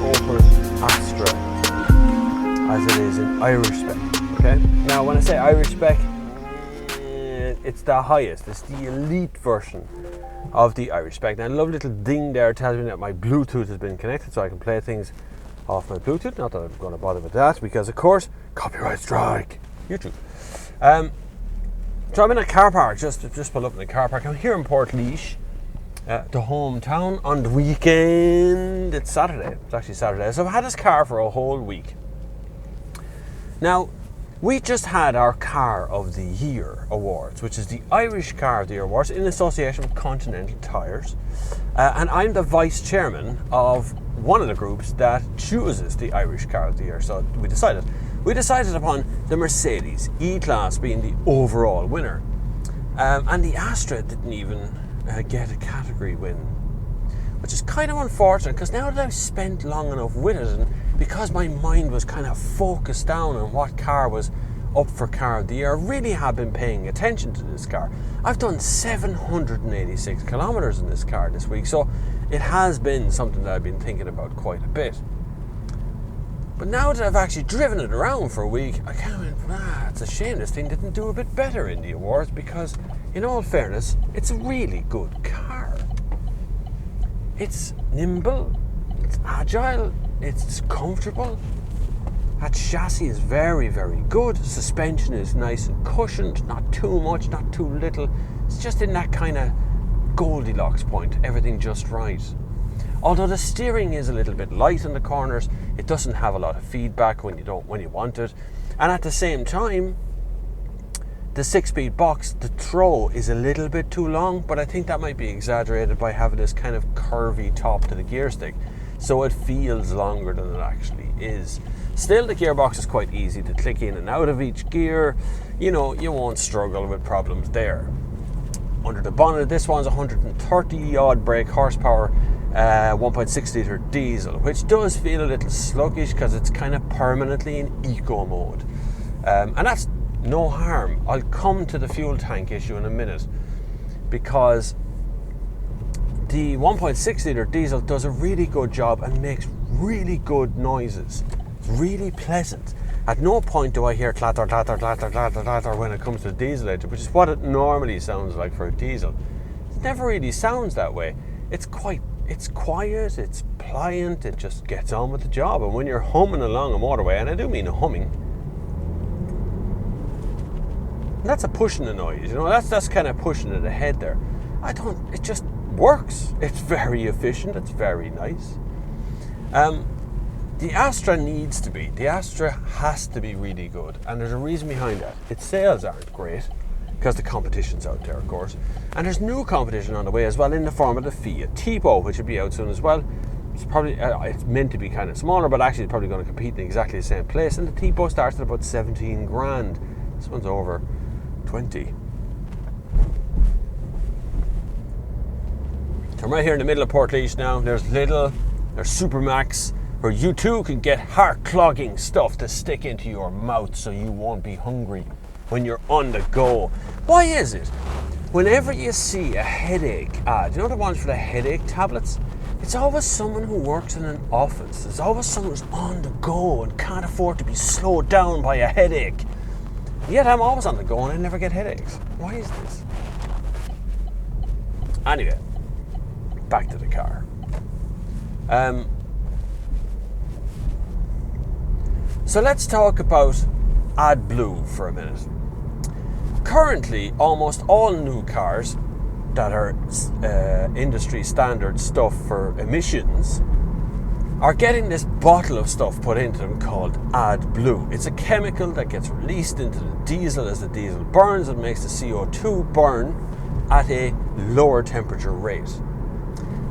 Opel Astra as it is in Irish spec. Okay. Now, when I say Irish spec, it's the highest. It's the elite version of the Irish spec. Now, a lovely little ding there tells me that my Bluetooth has been connected, so I can play things off my Bluetooth. Not that I'm going to bother with that, because of course, copyright strike. YouTube. So I'm in a car park. Just pulled up in the car park. I'm here in Portlaoise, the hometown. On the weekend, it's Saturday. It's actually Saturday. So I've had this car for a whole week. Now, we just had our Car of the Year Awards, which is the Irish Car of the Year Awards in association with Continental Tires. And I'm the vice chairman of one of the groups that chooses the Irish Car of the Year. So we decided upon the Mercedes E-Class being the overall winner. And the Astra didn't even get a category win, which is kind of unfortunate, because now that I've spent long enough with it, and because my mind was kind of focused down on what car was up for Car of the Year, I really have been paying attention to this car. I've done 786 kilometers in this car this week, so it has been something that I've been thinking about quite a bit. But now that I've actually driven it around for a week, I kind of went, it's a shame this thing didn't do a bit better in the awards, because in all fairness, it's a really good car. It's nimble, it's agile, it's comfortable. That chassis is very, very good. Suspension is nice and cushioned, not too much, not too little. It's just in that kind of Goldilocks point, everything just right. Although the steering is a little bit light in the corners, it doesn't have a lot of feedback when you want it. And at the same time, the 6-speed box, the throw is a little bit too long, but I think that might be exaggerated by having this kind of curvy top to the gear stick, so it feels longer than it actually is. Still, the gearbox is quite easy to click in and out of each gear. You know, you won't struggle with problems there. Under the bonnet, this one's 130 odd brake horsepower, 1.6 litre diesel, which does feel a little sluggish because it's kind of permanently in eco mode. And that's no harm. I'll come to the fuel tank issue in a minute, because the 1.6 litre diesel does a really good job and makes really good noises. It's really pleasant. At no point do I hear clatter, clatter, clatter, clatter, clatter when it comes to the diesel engine, which is what it normally sounds like for a diesel. It never really sounds that way. It's quiet, it's pliant, it just gets on with the job. And when you're humming along a motorway, and I do mean humming, that's a pushing the noise, you know, that's kind of pushing it ahead there. It just works. It's very efficient, it's very nice. The Astra has to be really good, and there's a reason behind that. Its sales aren't great, because the competition's out there, of course. And there's new competition on the way as well, in the form of the Fiat Tipo, which will be out soon as well. It's probably, it's meant to be kind of smaller, but actually it's probably going to compete in exactly the same place. And the Tipo starts at about 17 grand. This one's over 20. So I'm right here in the middle of Portlaoise now. There's Supermax, where you too can get heart-clogging stuff to stick into your mouth so you won't be hungry when you're on the go. Why is it, whenever you see a headache ad, you know the ones for the headache tablets? It's always someone who works in an office. There's always someone who's on the go and can't afford to be slowed down by a headache. Yet I'm always on the go and I never get headaches. Why is this? Anyway, back to the car. So let's talk about AdBlue for a minute. Currently, almost all new cars that are industry standard stuff for emissions are getting this bottle of stuff put into them called AdBlue. It's a chemical that gets released into the diesel as the diesel burns and makes the CO2 burn at a lower temperature rate.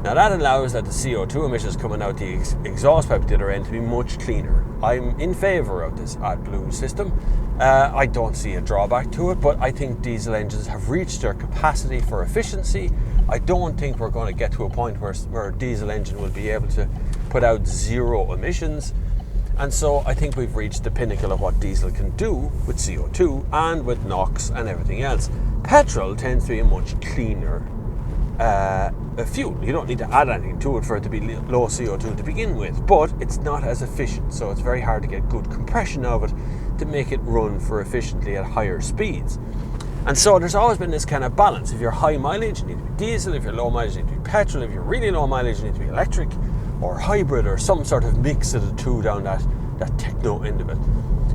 Now that allows that the CO2 emissions coming out the exhaust pipe at the other end to be much cleaner. I'm in favour of this AdBlue system. I don't see a drawback to it, but I think diesel engines have reached their capacity for efficiency. I don't think we're going to get to a point where a diesel engine will be able to put out zero emissions. And so I think we've reached the pinnacle of what diesel can do with CO2 and with NOx and everything else. Petrol tends to be a much cleaner fuel. You don't need to add anything to it for it to be low CO2 to begin with, but it's not as efficient, so it's very hard to get good compression of it to make it run for efficiently at higher speeds. And so there's always been this kind of balance. If you're high mileage, you need to be diesel. If you're low mileage, you need to be petrol. If you're really low mileage, you need to be electric or hybrid or some sort of mix of the two down that techno end of it.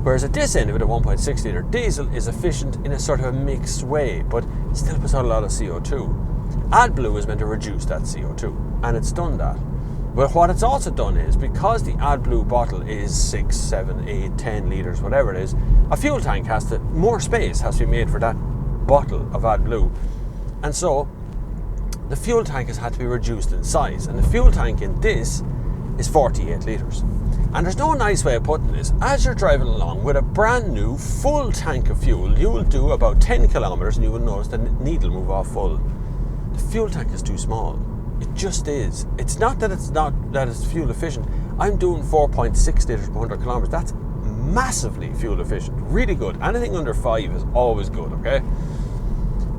Whereas at this end of it, a 1.6 litre diesel is efficient in a sort of a mixed way, but still puts out a lot of CO2. AdBlue is meant to reduce that CO2, and it's done that. But what it's also done is, because the AdBlue bottle is 6, 7, 8, 10 litres, whatever it is, a fuel tank more space has to be made for that bottle of AdBlue. And so the fuel tank has had to be reduced in size, and the fuel tank in this is 48 litres. And there's no nice way of putting this. As you're driving along with a brand new full tank of fuel, you will do about 10 kilometres and you will notice the needle move off full. The fuel tank is too small. It just is. It's not that it's fuel efficient. I'm doing 4.6 litres per 100 kilometres. That's massively fuel efficient. Really good. Anything under 5 is always good, okay?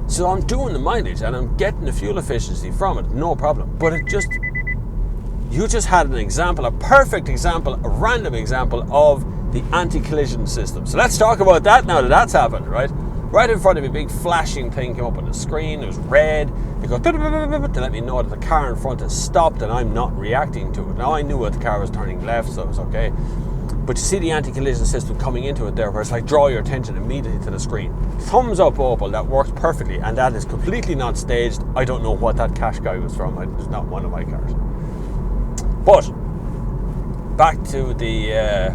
So I'm doing the mileage and I'm getting the fuel efficiency from it, no problem. But you just had an example, a perfect example, a random example of the anti-collision system. So let's talk about that now that that's happened, right? Right in front of me, a big flashing thing came up on the screen. It was red. It goes to let me know that the car in front has stopped and I'm not reacting to it. Now I knew what the car was turning left, so it was okay. But you see the anti-collision system coming into it there, where it's like draw your attention immediately to the screen. Thumbs up, Opel, that works perfectly, and that is completely not staged. I don't know what that cash guy was from. It's not one of my cars. But back to the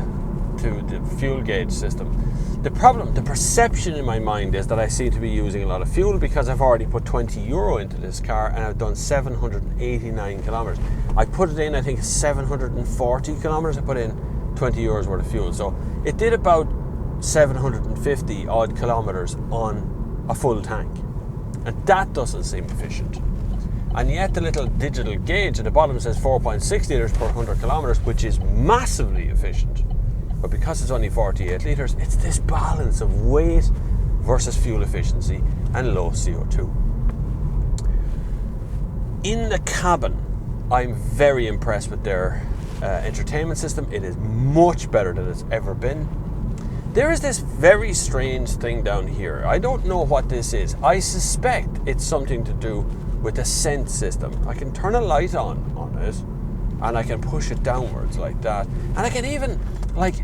fuel gauge system. The perception in my mind is that I seem to be using a lot of fuel because I've already put €20 into this car and I've done 789 kilometres. I put it in, I think, 740 kilometres. I put in €20 worth of fuel. So it did about 750 odd kilometres on a full tank. And that doesn't seem efficient. And yet the little digital gauge at the bottom says 4.6 litres per 100 kilometres, which is massively efficient. But because it's only 48 litres, it's this balance of weight versus fuel efficiency and low CO2. In the cabin, I'm very impressed with their entertainment system. It is much better than it's ever been. There is this very strange thing down here. I don't know what this is. I suspect it's something to do with the scent system. I can turn a light on it and I can push it downwards like that, and I can even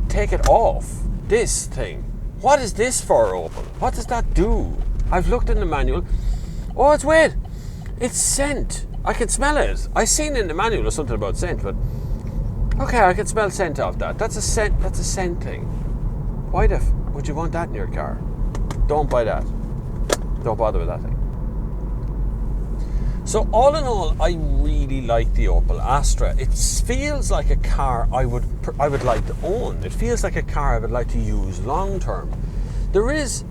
take it off. This thing, what is this for, Opel? What does that do? I've looked in the manual. Oh, it's weird. It's scent. I can smell it. I seen in the manual something about scent, but okay, I can smell scent off that. That's a scent thing. Why the would you want that in your car? Don't buy that. Don't bother with that thing. So all in all, I really like the Opel Astra. It feels like a car I would like to own. It feels like a car I would like to use long term. There is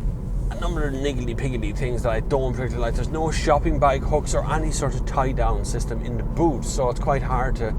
a number of niggly-piggly things that I don't particularly like. There's no shopping bag hooks or any sort of tie-down system in the boot, so it's quite hard to,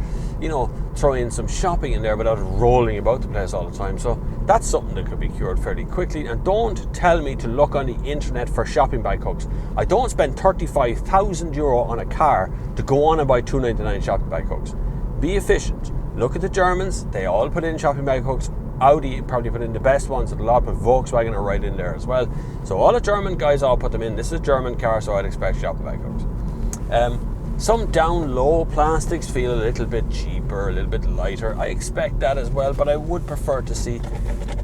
throw in some shopping in there without it rolling about the place all the time. So that's something that could be cured fairly quickly. And don't tell me to look on the internet for shopping bag hooks. I don't spend €35,000 on a car to go on and buy $299 shopping bag hooks. Be efficient. Look at the Germans. They all put in shopping bag hooks. Audi probably put in the best ones, and a lot, but Volkswagen are right in there as well. So all the German guys all put them in. This is a German car, so I'd expect shopping bag hooks. Some down low plastics feel a little bit cheaper, a little bit lighter. I expect that as well, but I would prefer to see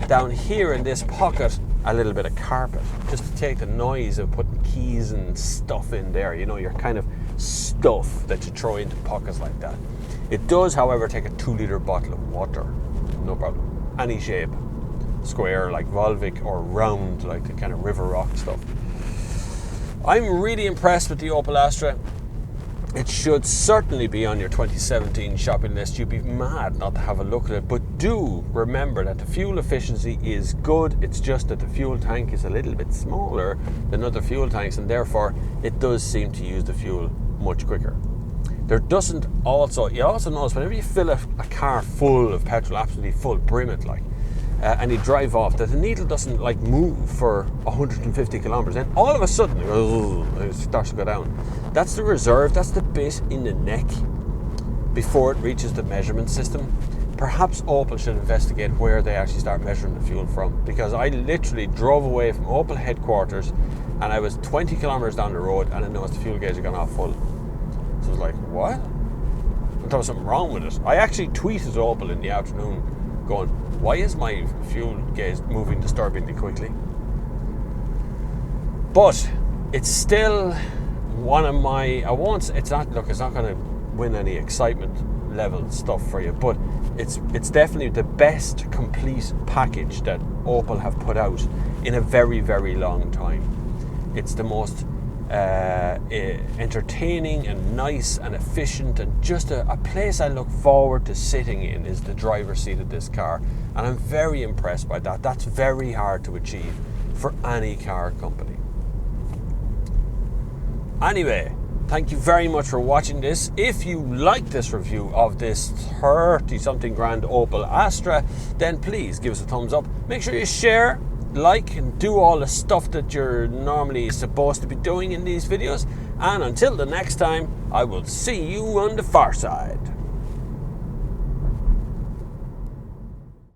down here in this pocket a little bit of carpet, just to take the noise of putting keys and stuff in there, your kind of stuff that you throw into pockets like that. It does, however, take a 2-litre bottle of water, no problem. Any shape, square like Volvic or round like the kind of River Rock stuff. I'm really impressed with the Opel Astra. It should certainly be on your 2017 shopping list. You'd be mad not to have a look at it, but do remember that the fuel efficiency is good. It's just that the fuel tank is a little bit smaller than other fuel tanks, and therefore it does seem to use the fuel much quicker. You also notice whenever you fill a car full of petrol, absolutely full, brim it and you drive off, that the needle doesn't like move for 150 kilometers, and all of a sudden it starts to go down. That's the reserve, that's the bit in the neck before it reaches the measurement system. Perhaps Opel should investigate where they actually start measuring the fuel from, because I literally drove away from Opel headquarters and I was 20 kilometers down the road and I noticed the fuel gauge had gone off full. So I was like, what? I thought there was something wrong with it. I actually tweeted Opel in the afternoon going, why is my fuel gauge moving disturbingly quickly? But it's still one of my, it's not going to win any excitement level stuff for you, but it's definitely the best complete package that Opel have put out in a very, very long time. It's the most entertaining and nice and efficient, and just a place I look forward to sitting in is the driver's seat of this car, and I'm very impressed by that. That's very hard to achieve for any car company. Anyway, thank you very much for watching this. If you like this review of this 30-something grand Opel Astra, then please give us a thumbs up. Make sure you share, like, and do all the stuff that you're normally supposed to be doing in these videos. And until the next time, I will see you on the far side.